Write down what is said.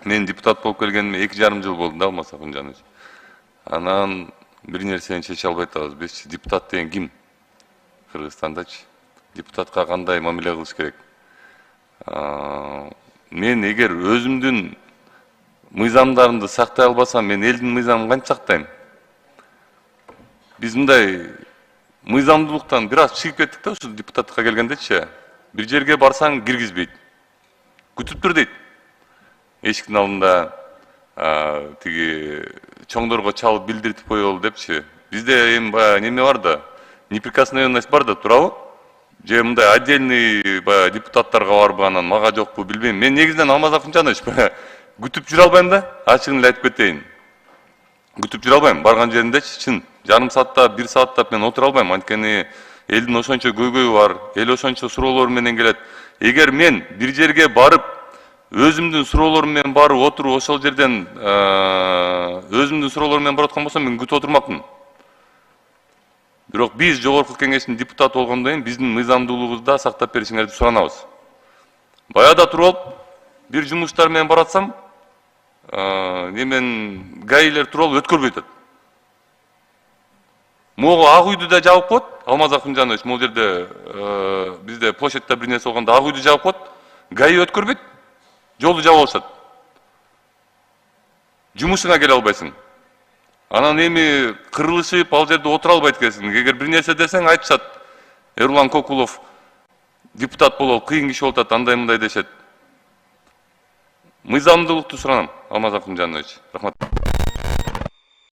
Мен депутат болуп келгениме 2,5 жыл болду да, Алмаз Акунжанович. Анан бир нерсени чече албай атабыз. Биз депутат деген ким? Кыргызстандачы. Депутатка кандай мамиле кылыш керек? Мен эгер өзүмдүн мыйзамдарымды сактай албасам, мен элдин мыйзамын кантип сактайм? Биз мындай мыйзамдуулуктан бир аз чыгып кеттик да, ушу депутаттыкка келгендечи. Бир жерге барсаң киргизбейт. Күтүп тур дейт. Эшиктин алдында тиги чоңдорго чалып билдиртип коелу депчи. Бизде эми баягы неме бар да, неприкосновенность бар да, туурабы? Же мындай отдельный баягы депутаттарга барбы, анан мага жокпу, билбейм. Мен негизинен Алмаз Акунжанович күтүп жүрө албайм да, ачыгын эле айтып кетейин. Күтүп жүрө албайм, барган жериндечи, чын. Жарым сааттап, 1 сааттап мен отура албайм, анткени элдин ошончо көйгөйү бар, эл ошончо суроолор менен келет. Эгер мен бир жерге барып, өзүмдүн суроолорум менен барып отуруп, ошол жерден өзүмдүн суроолорум менен бараткан болсом, мен күтүп отурмакмын. Бирок биз жогорку кеңештин депутаты болгондон кийин биздин мыйзамдуулугубузду сактап беришиңерди суранабыз. Баягыда туруп алып, бир жумуштар менен баратсам, немен гаилер туруп алып өткөрбөй атат. Могу ак үйдү да жабып коет, Алмаз Акунжанович, могу жерде бизде площадьта бир нерсе болгондо ак үйдү жабып коет, гаи өткөрбөйт, жолду жаап алышат. Жумушуңа келе албайсың. Анан эми кырылышып, ал жерде отура албайт экенсиң. Эгер бир нерсе десең, айтышат. Эрлан Кокулов депутат болуп кыйын киши болуп атат, андай мындай дешет. Мыйзамдуулукту суранам, Алмаз Акунжанович. Рахмат.